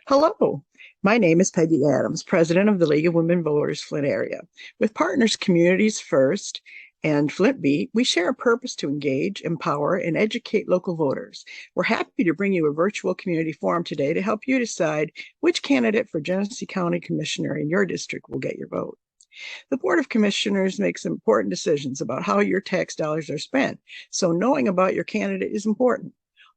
Hello, my name is Peggy Adams, President of the League of Women Voters, Flint area. With partners Communities First and Flint Beat, we share a purpose to engage, empower, and educate local voters. We're happy to bring you a virtual community forum today to help you decide which candidate for Genesee County Commissioner in your district will get your vote. The Board of Commissioners makes important decisions about how your tax dollars are spent, so knowing about your candidate is important.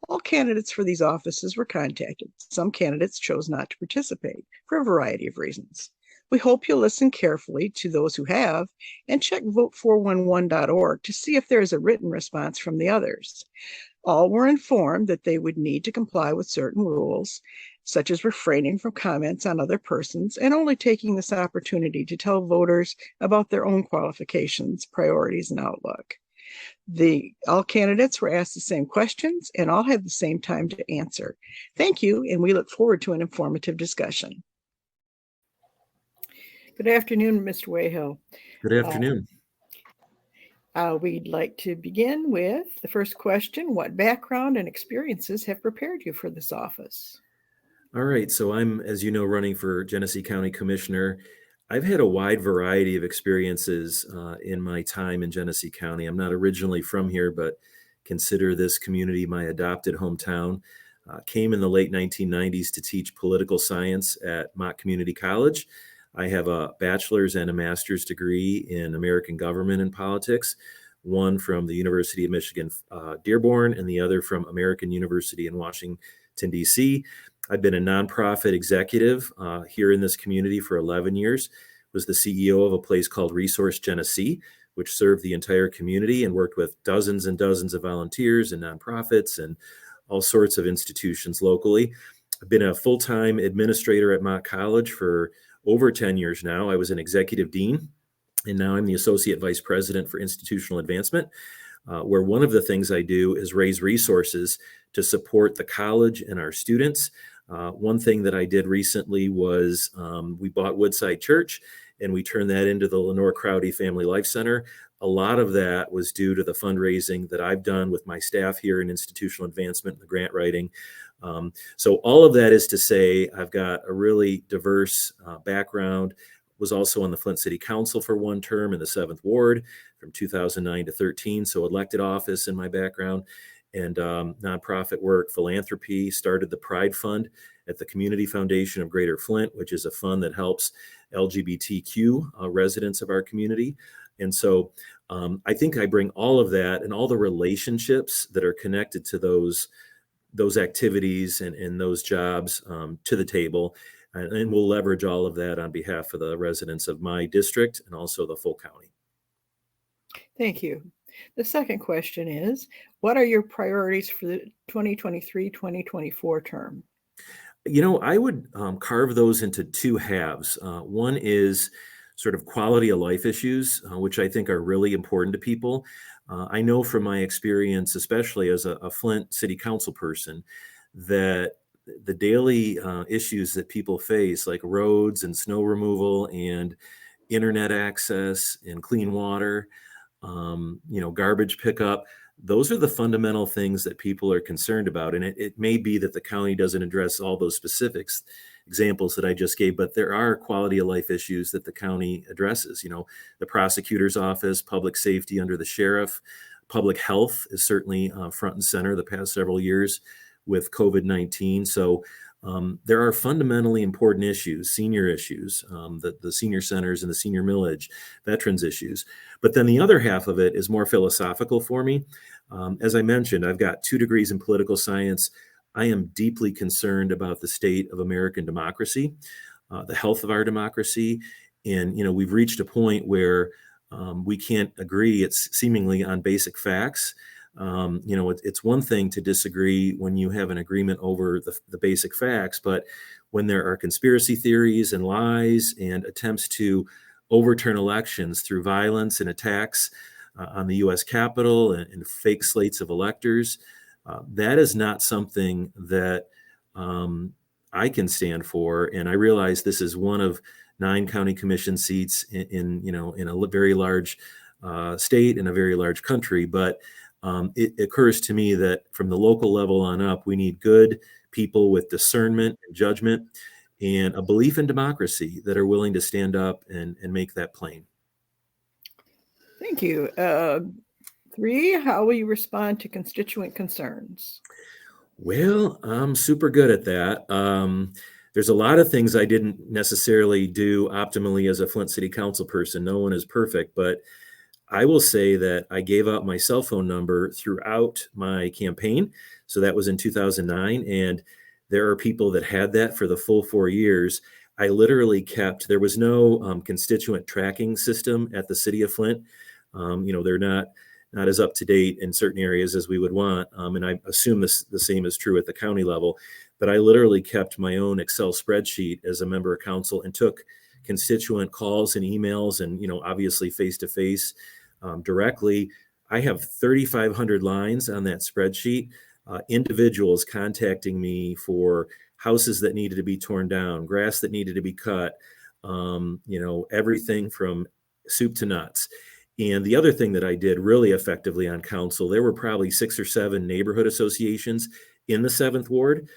All candidates for these offices were contacted. Some candidates chose not to participate for a variety of reasons. We hope you'll listen carefully to those who have and check vote411.org to see if there is a written response from the others. All were informed that they would need to comply with certain rules, such as refraining from comments on other persons and only taking this opportunity to tell voters about their own qualifications, priorities, and outlook. All candidates were asked the same questions and all have the same time to answer. Thank you, and we look forward to an informative discussion. Good afternoon, Mr. Wayhill. Good afternoon. We'd like to begin with the first question. What background and experiences have prepared you for this office? All right, so I'm, as you know, running for Genesee County Commissioner. I've had a wide variety of experiences in my time in Genesee County. I'm not originally from here, but consider this community my adopted hometown. Came in the late 1990s to teach political science at Mott Community College. I have a bachelor's and a master's degree in American government and politics, one from the University of Michigan, Dearborn, and the other from American University in Washington, D.C. I've been a nonprofit executive here in this community for 11 years, was the CEO of a place called Resource Genesee, which served the entire community and worked with dozens and dozens of volunteers and nonprofits and all sorts of institutions locally. I've been a full-time administrator at Mott College for over 10 years now. I was an executive dean, and now I'm the associate vice president for institutional advancement, where one of the things I do is raise resources to support the college and our students. One thing that I did recently was we bought Woodside Church and we turned that into the Lenore Crowdy Family Life Center. A lot of that was due to the fundraising that I've done with my staff here in institutional advancement and the grant writing. So all of that is to say I've got a really diverse background. Was also on the Flint City Council for one term in the 7th Ward from 2009 to 13. So elected office in my background, and nonprofit work, philanthropy, started the Pride Fund at the Community Foundation of Greater Flint, which is a fund that helps LGBTQ residents of our community. And so I think I bring all of that and all the relationships that are connected to those activities and those jobs to the table. And we'll leverage all of that on behalf of the residents of my district and also the full county. Thank you. The second question is, what are your priorities for the 2023-2024 term? You know, I would carve those into two halves. One is sort of quality of life issues, which I think are really important to people. I know from my experience, especially as a Flint City Council person, that the daily issues that people face, like roads and snow removal and internet access and clean water, garbage pickup, those are the fundamental things that people are concerned about. And it may be that the county doesn't address all those specifics, examples that I just gave, but there are quality of life issues that the county addresses. The prosecutor's office, public safety under the sheriff, public health is certainly front and center the past several years with COVID-19. So there are fundamentally important issues, senior issues, the senior centers and the senior millage, veterans issues. But then the other half of it is more philosophical for me. As I mentioned, I've got 2 degrees in political science. I am deeply concerned about the state of American democracy, the health of our democracy. And, we've reached a point where we can't agree, it's seemingly on basic facts. It's one thing to disagree when you have an agreement over the basic facts, but when there are conspiracy theories and lies and attempts to overturn elections through violence and attacks on the U.S. Capitol and fake slates of electors, that is not something that I can stand for. And I realize this is one of 9 county commission seats in a very large state and a very large country, but it occurs to me that from the local level on up, we need good people with discernment and judgment and a belief in democracy that are willing to stand up and make that plain. Thank you. 3, how will you respond to constituent concerns? Well, I'm super good at that. There's a lot of things I didn't necessarily do optimally as a Flint City Council person. No one is perfect, but I will say that I gave out my cell phone number throughout my campaign. So that was in 2009. And there are people that had that for the full 4 years. I literally kept, there was no constituent tracking system at the city of Flint. They're not as up to date in certain areas as we would want. And I assume the same is true at the county level. But I literally kept my own Excel spreadsheet as a member of council and took constituent calls and emails and, obviously face to face directly. I have 3,500 lines on that spreadsheet, individuals contacting me for houses that needed to be torn down, grass that needed to be cut, everything from soup to nuts. And the other thing that I did really effectively on council, there were probably 6 or 7 neighborhood associations in the 7th Ward.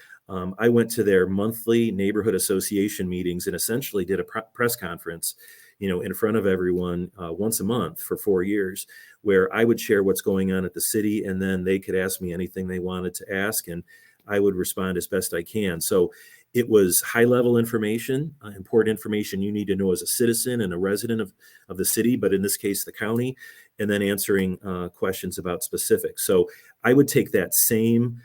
I went to their monthly neighborhood association meetings and essentially did a press conference, in front of everyone once a month for 4 years, where I would share what's going on at the city, and then they could ask me anything they wanted to ask, and I would respond as best I can. So it was high-level information, important information you need to know as a citizen and a resident of the city, but in this case, the county, and then answering questions about specifics. So I would take that same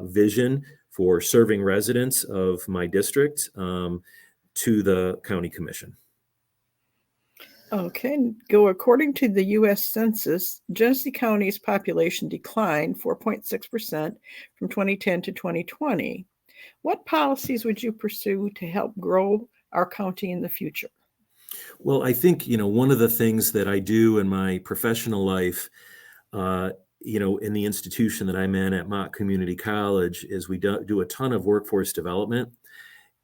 vision for serving residents of my district to the county commission. Okay, go according to the U.S. Census, Genesee County's population declined 4.6% from 2010 to 2020. What policies would you pursue to help grow our county in the future? Well, I think, one of the things that I do in my professional life, in the institution that I'm in at Mott Community College, is we do a ton of workforce development.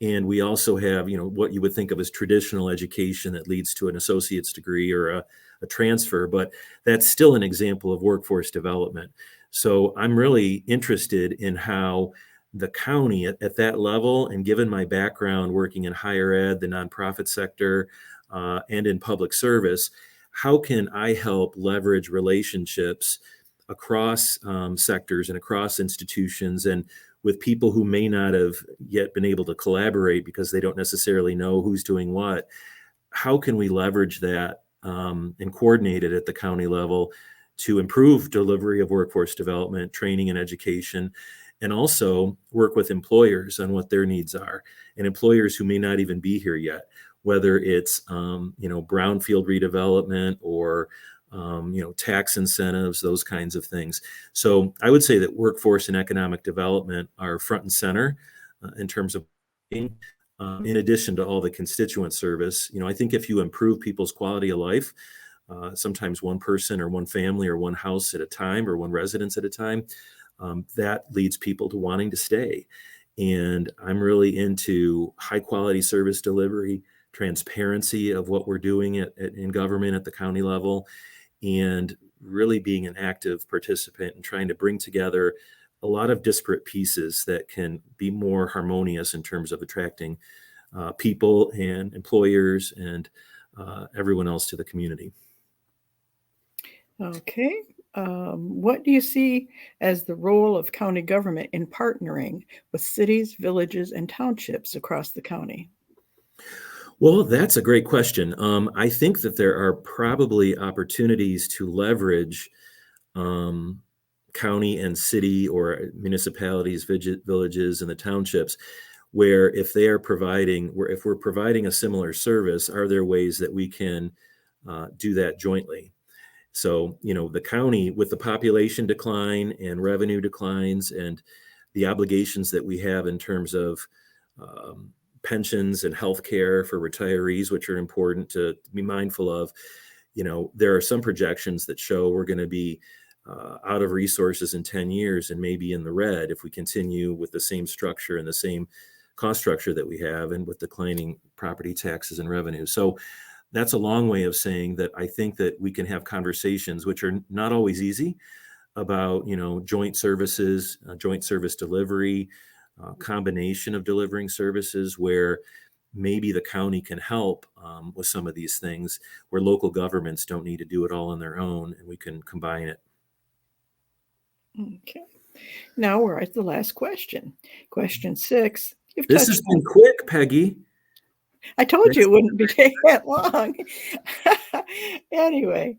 And we also have, what you would think of as traditional education that leads to an associate's degree or a transfer, but that's still an example of workforce development. So I'm really interested in how the county at that level, and given my background working in higher ed, the nonprofit sector, and in public service, how can I help leverage relationships across sectors and across institutions and with people who may not have yet been able to collaborate because they don't necessarily know who's doing what? How can we leverage that and coordinate it at the county level to improve delivery of workforce development, training, and education, and also work with employers on what their needs are, and employers who may not even be here yet, whether it's brownfield redevelopment or tax incentives, those kinds of things. So I would say that workforce and economic development are front and center in terms of, in addition to all the constituent service. I think if you improve people's quality of life, sometimes one person or one family or one house at a time or one residence at a time, that leads people to wanting to stay. And I'm really into high quality service delivery, transparency of what we're doing in government at the county level, and really being an active participant and trying to bring together a lot of disparate pieces that can be more harmonious in terms of attracting people and employers and everyone else to the community. Okay. What do you see as the role of county government in partnering with cities, villages, and townships across the county? Well, that's a great question. I think that there are probably opportunities to leverage county and city or municipalities, villages, and the townships, where if we're providing a similar service, are there ways that we can do that jointly? So, the county, with the population decline and revenue declines and the obligations that we have in terms of pensions and health care for retirees, which are important to be mindful of, there are some projections that show we're going to be out of resources in 10 years and maybe in the red if we continue with the same structure and the same cost structure that we have and with declining property taxes and revenue. So that's a long way of saying that I think that we can have conversations, which are not always easy, about, joint services, joint service delivery, combination of delivering services where maybe the county can help with some of these things where local governments don't need to do it all on their own, and we can combine it. Okay. Now we're at the last question. Question 6. You've This has touched been on. quick, Peggy. I told you Next, it wouldn't be taking that long. Anyway,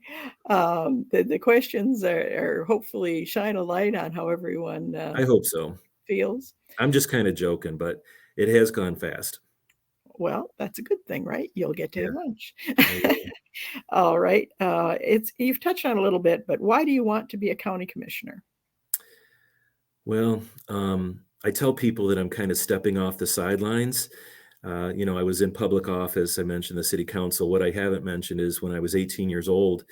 the questions are hopefully shine a light on how everyone I hope so. feels. I'm just kind of joking, but it has gone fast. Well, that's a good thing, right? You'll get to Yeah, have lunch. I will. All right. It's you've touched on it a little bit, but why do you want to be a county commissioner? Well, I tell people that I'm kind of stepping off the sidelines. I was in public office. I mentioned the city council. What I haven't mentioned is when I was 18 years old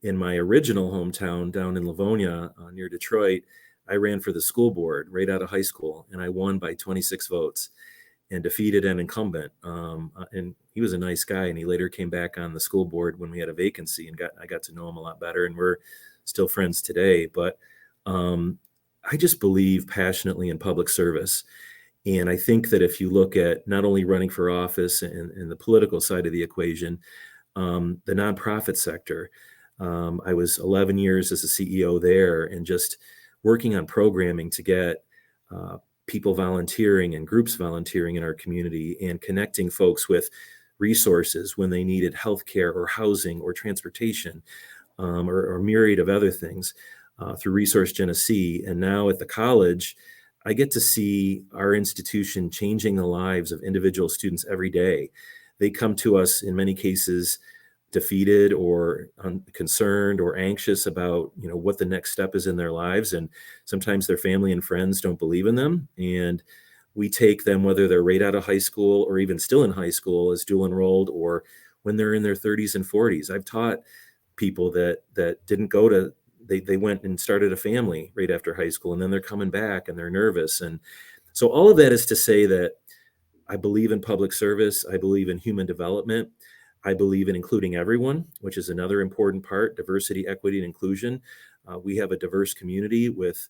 in my original hometown down in Livonia near Detroit, I ran for the school board right out of high school, and I won by 26 votes and defeated an incumbent. And he was a nice guy, and he later came back on the school board when we had a vacancy, and I got to know him a lot better, and we're still friends today. But um, I just believe passionately in public service. And I think that if you look at not only running for office and the political side of the equation, the nonprofit sector, I was 11 years as a CEO there and just working on programming to get people volunteering and groups volunteering in our community and connecting folks with resources when they needed healthcare or housing or transportation or a myriad of other things through Resource Genesee. And now at the college, I get to see our institution changing the lives of individual students every day. They come to us in many cases defeated or concerned or anxious about what the next step is in their lives, and sometimes their family and friends don't believe in them, and we take them whether they're right out of high school or even still in high school as dual enrolled or when they're in their 30s and 40s. I've taught people that didn't go to they went and started a family right after high school, and then they're coming back and they're nervous. And so all of that is to say that I believe in public service. I believe in human development. I believe in including everyone, which is another important part: diversity, equity, and inclusion. We have a diverse community with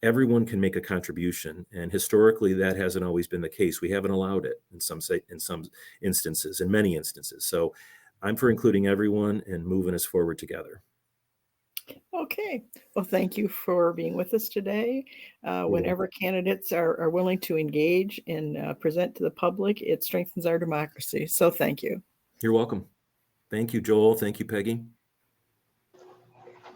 everyone can make a contribution, and historically that hasn't always been the case. We haven't allowed it in some instances, in many instances. So I'm for including everyone and moving us forward together. Okay. Well, thank you for being with us today. You're welcome. Whenever candidates are willing to engage and present to the public, it strengthens our democracy. So thank you. You're welcome. Thank you, Joel. Thank you, Peggy.